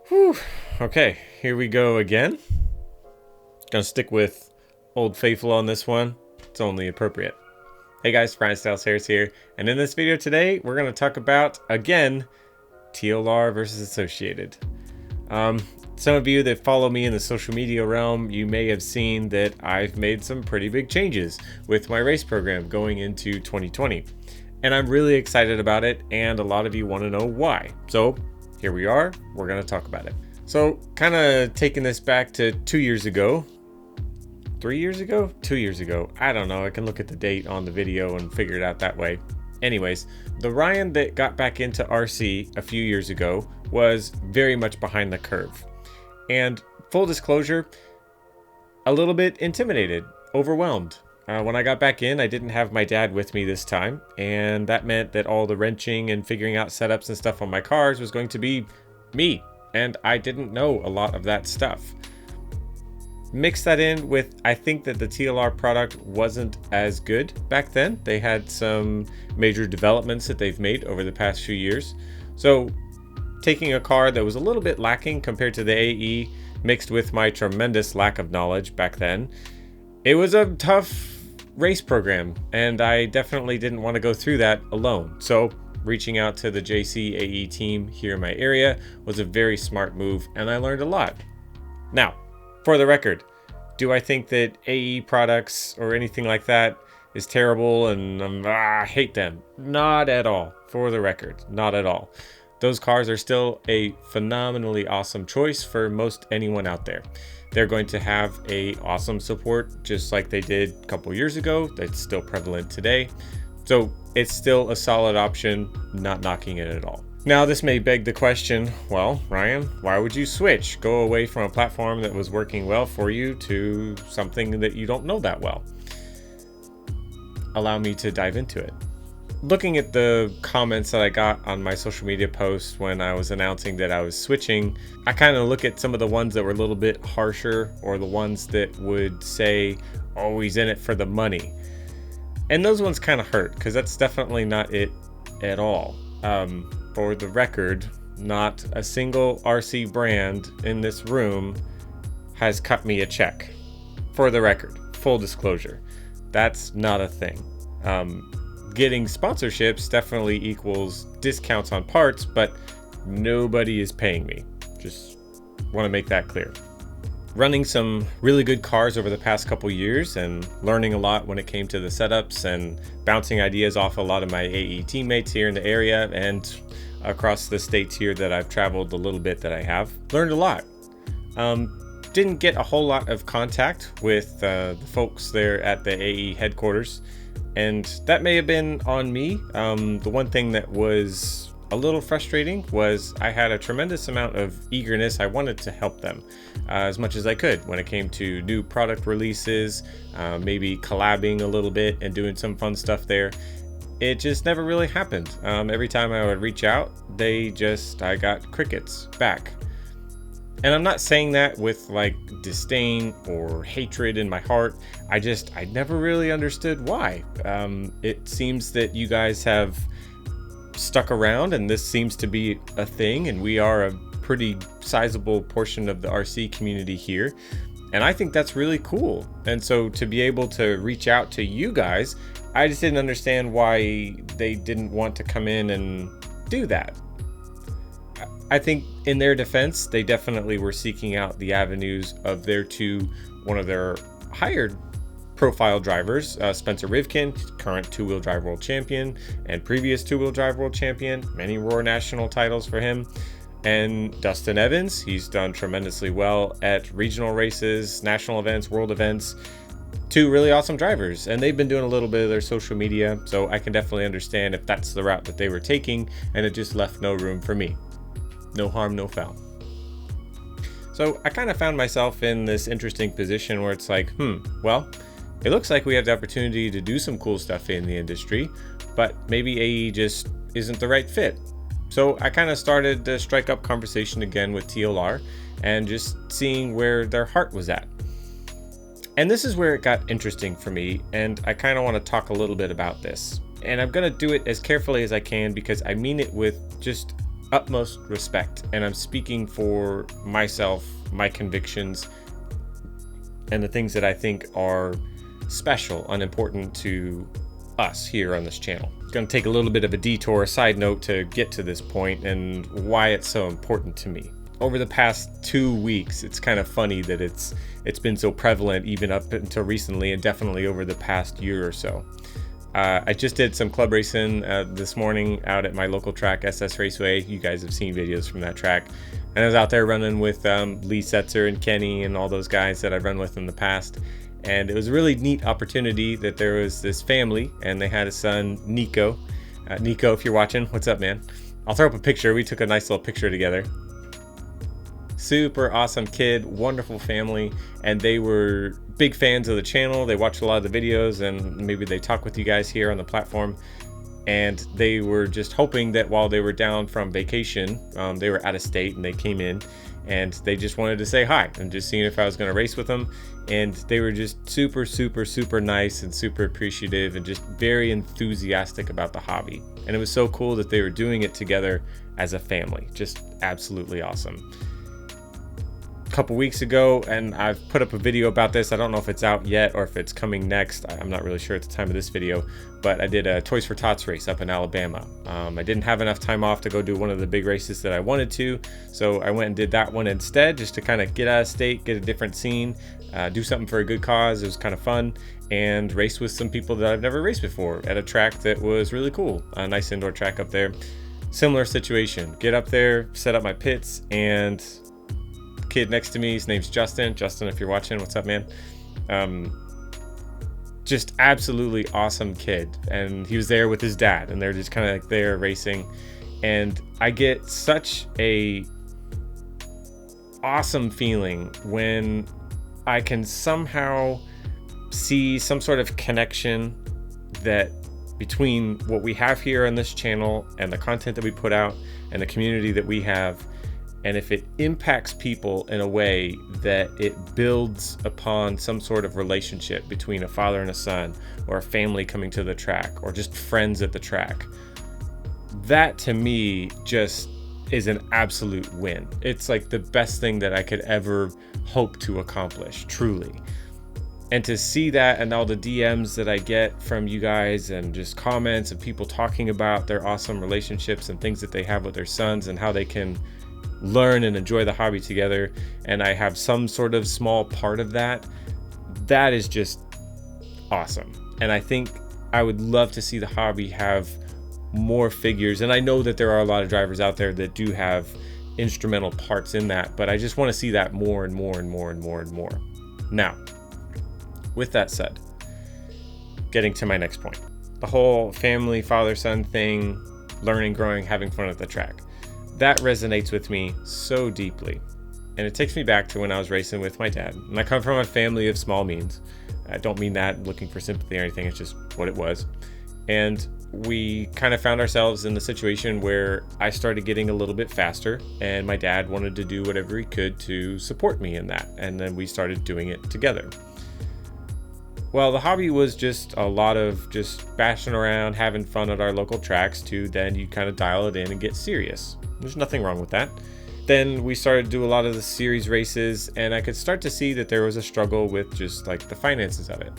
Whew. Okay, here we go again. Gonna stick with Old Faithful on this one. It's only appropriate. Hey guys, Brian Styles Harris here, and in this video today, we're gonna talk about, again, TLR versus Associated. Some of you that follow me in the social media realm, you may have seen that I've made some pretty big changes with my race program going into 2020. And I'm really excited about it, and a lot of you want to know why. So here we are, we're going to talk about it. So kind of taking this back to 2 years ago, 3 years ago? 2 years ago. I don't know, I can look at the date on the video and figure it out that way. Anyways, the Ryan that got back into RC a few years ago was very much behind the curve. And full disclosure, a little bit intimidated, overwhelmed. When I got back in, I didn't have my dad with me this time, and that meant that all the wrenching and figuring out setups and stuff on my cars was going to be me, and I didn't know a lot of that stuff. Mix that in with, I think that the TLR product wasn't as good back then. They had some major developments that they've made over the past few years. So taking a car that was a little bit lacking compared to the AE, mixed with my tremendous lack of knowledge back then, it was a tough race program, and I definitely didn't want to go through that alone. So reaching out to the JC AE team here in my area was a very smart move, and I learned a lot. Now, for the record, do I think that AE products or anything like that is terrible and I hate them? Not at all. For the record, not at all. Those cars are still a phenomenally awesome choice for most anyone out there. They're going to have a awesome support just like they did a couple years ago. That's still prevalent today. So it's still a solid option, not knocking it at all. Now this may beg the question, well, Ryan, why would you switch? Go away from a platform that was working well for you to something that you don't know that well. Allow me to dive into it. Looking at the comments that I got on my social media posts when I was announcing that I was switching, I kind of look at some of the ones that were a little bit harsher, or the ones that would say, oh, he's in it for the money. And those ones kind of hurt, because that's definitely not it at all. For the record, not a single RC brand in this room has cut me a check. For the record, full disclosure, that's not a thing. Getting sponsorships definitely equals discounts on parts, but nobody is paying me. Just want to make that clear. Running some really good cars over the past couple years and learning a lot when it came to the setups and bouncing ideas off a lot of my AE teammates here in the area and across the states here that I've traveled a little bit that I have. Learned a lot. Didn't get a whole lot of contact with the folks there at the AE headquarters, and that may have been on me. The one thing that was a little frustrating was I had a tremendous amount of eagerness. I wanted to help them as much as I could when it came to new product releases, maybe collabing a little bit and doing some fun stuff there. It just never really happened. Every time I would reach out, I got crickets back. And I'm not saying that with like disdain or hatred in my heart. I never really understood why. It seems that you guys have stuck around, and this seems to be a thing, and we are a pretty sizable portion of the RC community here. And I think that's really cool. And so to be able to reach out to you guys, I just didn't understand why they didn't want to come in and do that. I think in their defense, they definitely were seeking out the avenues of one of their higher profile drivers, Spencer Rivkin, current two-wheel drive world champion and previous two-wheel drive world champion, many Roar national titles for him. And Dustin Evans, he's done tremendously well at regional races, national events, world events. Two really awesome drivers, and they've been doing a little bit of their social media, so I can definitely understand if that's the route that they were taking, and it just left no room for me. No harm, no foul. So I kind of found myself in this interesting position where it's like, well, it looks like we have the opportunity to do some cool stuff in the industry, but maybe AE just isn't the right fit. So I kind of started to strike up conversation again with TLR and just seeing where their heart was at. And this is where it got interesting for me, and I kind of want to talk a little bit about this. And I'm going to do it as carefully as I can because I mean it with just utmost respect. And I'm speaking for myself, my convictions, and the things that I think are special and important to us here on this channel. It's going to take a little bit of a detour, a side note, to get to this point and why it's so important to me. Over the past 2 weeks, it's kind of funny that it's been so prevalent even up until recently, and definitely over the past year or so. I just did some club racing this morning out at my local track, SS Raceway. You guys have seen videos from that track. And I was out there running with Lee Setzer and Kenny and all those guys that I've run with in the past. And it was a really neat opportunity that there was this family, and they had a son, Nico. Nico, if you're watching, what's up, man? I'll throw up a picture. We took a nice little picture together. Super awesome kid, wonderful family, and they were big fans of the channel. They watched a lot of the videos, and maybe they talk with you guys here on the platform. And they were just hoping that while they were down from vacation, they were out of state and they came in, and they just wanted to say hi and just seeing if I was going to race with them. And they were just super, super, super nice and super appreciative and just very enthusiastic about the hobby. And it was so cool that they were doing it together as a family. Just absolutely awesome. Couple weeks ago, and I've put up a video about this. I don't know if it's out yet or if it's coming next. I'm not really sure at the time of this video, but I did a Toys for Tots race up in Alabama. I didn't have enough time off to go do one of the big races that I wanted to, so I went and did that one instead, just to kind of get out of state, get a different scene, do something for a good cause. It was kind of fun, and race with some people that I've never raced before at a track that was really cool. A nice indoor track up there. Similar situation. Get up there, set up my pits, and kid next to me, his name's Justin. Justin, if you're watching, what's up, man? Just absolutely awesome kid, and he was there with his dad, and they're just kind of like there racing, and I get such a awesome feeling when I can somehow see some sort of connection that between what we have here on this channel and the content that we put out and the community that we have. And if it impacts people in a way that it builds upon some sort of relationship between a father and a son, or a family coming to the track, or just friends at the track, that to me just is an absolute win. It's like the best thing that I could ever hope to accomplish, truly. And to see that, and all the DMs that I get from you guys, and just comments of people talking about their awesome relationships and things that they have with their sons and how they can learn and enjoy the hobby together, and I have some sort of small part of that, that is just awesome. And I think I would love to see the hobby have more figures, and I know that there are a lot of drivers out there that do have instrumental parts in that, but I just want to see that more and more and more and more and more. Now, with that said, getting to my next point, the whole family, father-son thing, learning, growing, having fun at the track. That resonates with me so deeply, and it takes me back to when I was racing with my dad. And I come from a family of small means. I don't mean that looking for sympathy or anything, it's just what it was. And we kind of found ourselves in the situation where I started getting a little bit faster, and my dad wanted to do whatever he could to support me in that, and then we started doing it together. Well, the hobby was just a lot of just bashing around, having fun at our local tracks, to then you kind of dial it in and get serious. There's nothing wrong with that. Then we started to do a lot of the series races, and I could start to see that there was a struggle with just like the finances of it.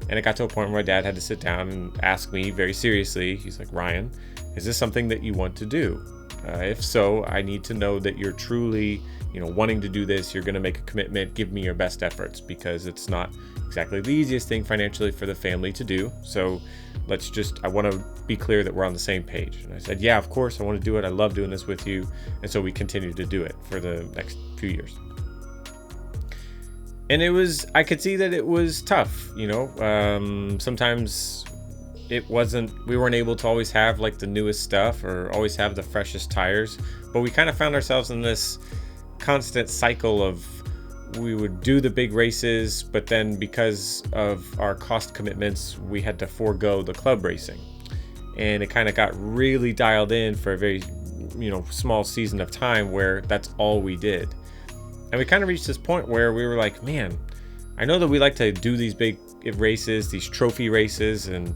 And it got to a point where my dad had to sit down and ask me very seriously. He's like, Ryan, is this something that you want to do? If so, I need to know that you're truly, wanting to do this. You're going to make a commitment, give me your best efforts, because it's not exactly the easiest thing financially for the family to do. So I want to be clear that we're on the same page. And I said, yeah, of course, I want to do it. I love doing this with you. And so we continued to do it for the next few years. And I could see that it was tough, sometimes we weren't able to always have like the newest stuff or always have the freshest tires, but we kind of found ourselves in this constant cycle of, we would do the big races, but then because of our cost commitments, we had to forego the club racing. And it kind of got really dialed in for a very, small season of time where that's all we did. And we kind of reached this point where we were like, man, I know that we like to do these big races, these trophy races, and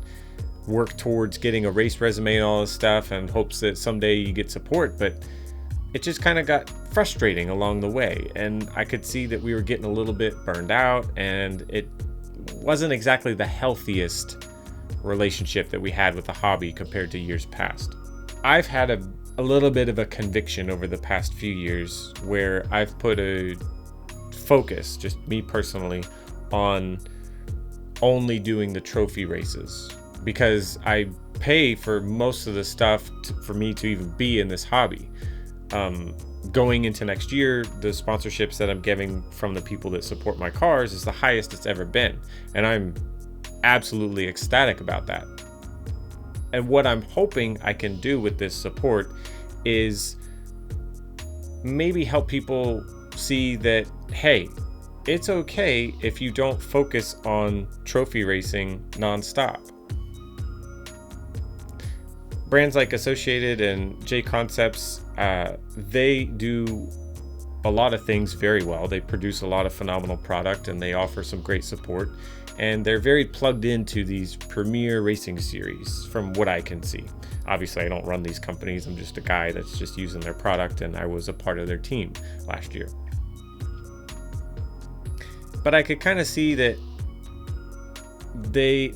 work towards getting a race resume and all this stuff, and hopes that someday you get support. But it just kind of got frustrating along the way, and I could see that we were getting a little bit burned out, and it wasn't exactly the healthiest relationship that we had with the hobby compared to years past. I've had a little bit of a conviction over the past few years where I've put a focus, just me personally, on only doing the trophy races, because I pay for most of the stuff for me to even be in this hobby. Going into next year, the sponsorships that I'm getting from the people that support my cars is the highest it's ever been, and I'm absolutely ecstatic about that. And what I'm hoping I can do with this support is maybe help people see that, hey, it's okay if you don't focus on trophy racing nonstop. Brands like Associated and J Concepts, they do a lot of things very well. They produce a lot of phenomenal product, and they offer some great support. And they're very plugged into these premier racing series from what I can see. Obviously, I don't run these companies. I'm just a guy that's just using their product, and I was a part of their team last year. But I could kind of see that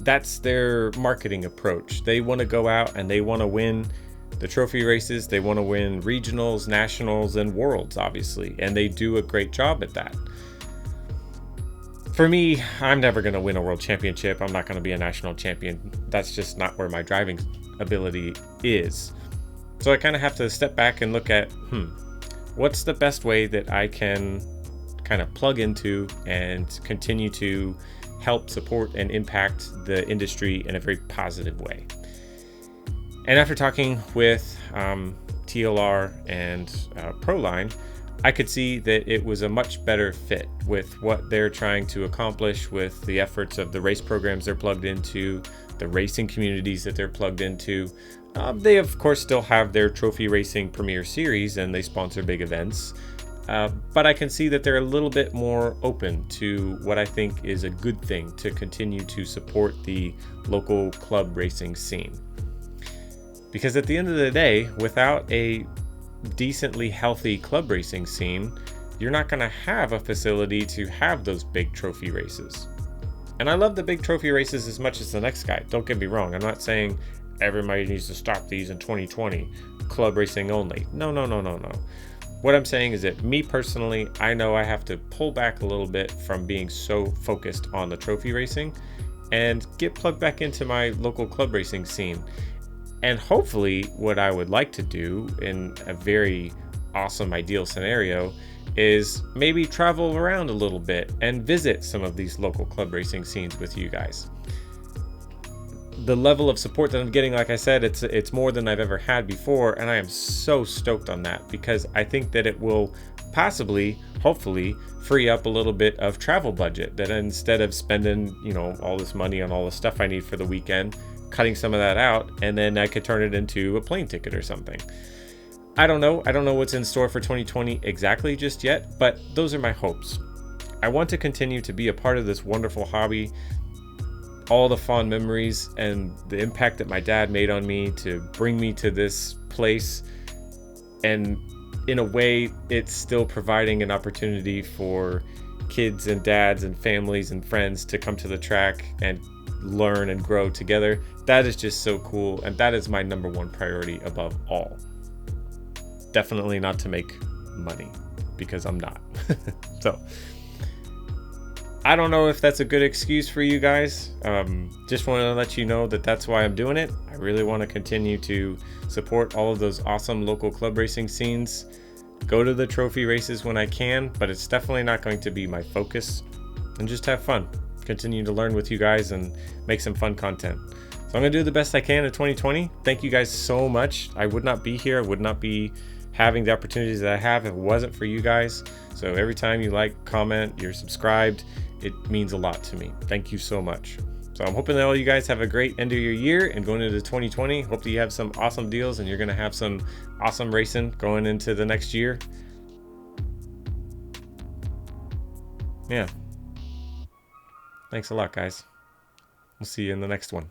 that's their marketing approach. They want to go out and they want to win the trophy races. They want to win regionals, nationals, and worlds, obviously, and they do a great job at that. For me, I'm never going to win a world championship. I'm not going to be a national champion. That's just not where my driving ability is. So I kind of have to step back and look at, what's the best way that I can kind of plug into and continue to help support and impact the industry in a very positive way. And after talking with TLR and Proline, I could see that it was a much better fit with what they're trying to accomplish with the efforts of the race programs they're plugged into, the racing communities that they're plugged into. They, of course, still have their Trophy Racing Premier Series, and they sponsor big events. But I can see that they're a little bit more open to what I think is a good thing to continue to support the local club racing scene. Because at the end of the day, without a decently healthy club racing scene, you're not going to have a facility to have those big trophy races. And I love the big trophy races as much as the next guy. Don't get me wrong. I'm not saying everybody needs to stop these in 2020. Club racing only. No. What I'm saying is that me personally, I know I have to pull back a little bit from being so focused on the trophy racing and get plugged back into my local club racing scene. And hopefully what I would like to do in a very awesome ideal scenario is maybe travel around a little bit and visit some of these local club racing scenes with you guys. The level of support that I'm getting, like I said, it's more than I've ever had before, and I am so stoked on that because I think that it will possibly, hopefully, free up a little bit of travel budget, that instead of spending, all this money on all the stuff I need for the weekend, cutting some of that out, and then I could turn it into a plane ticket or something. I don't know what's in store for 2020 exactly just yet, but those are my hopes. I want to continue to be a part of this wonderful hobby, all the fond memories and the impact that my dad made on me to bring me to this place, and in a way it's still providing an opportunity for kids and dads and families and friends to come to the track and learn and grow together. That is just so cool, and that is my number one priority above all. Definitely not to make money, because I'm not. So I don't know if that's a good excuse for you guys. Just want to let you know that that's why I'm doing it. I really want to continue to support all of those awesome local club racing scenes. Go to the trophy races when I can, but it's definitely not going to be my focus. And just have fun. Continue to learn with you guys and make some fun content. So I'm going to do the best I can in 2020. Thank you guys so much. I would not be here. I would not be having the opportunities that I have if it wasn't for you guys. So every time you like, comment, you're subscribed, it means a lot to me. Thank you so much. So I'm hoping that all you guys have a great end of your year and going into 2020. Hope that you have some awesome deals and you're going to have some awesome racing going into the next year. Yeah. Thanks a lot, guys. We'll see you in the next one.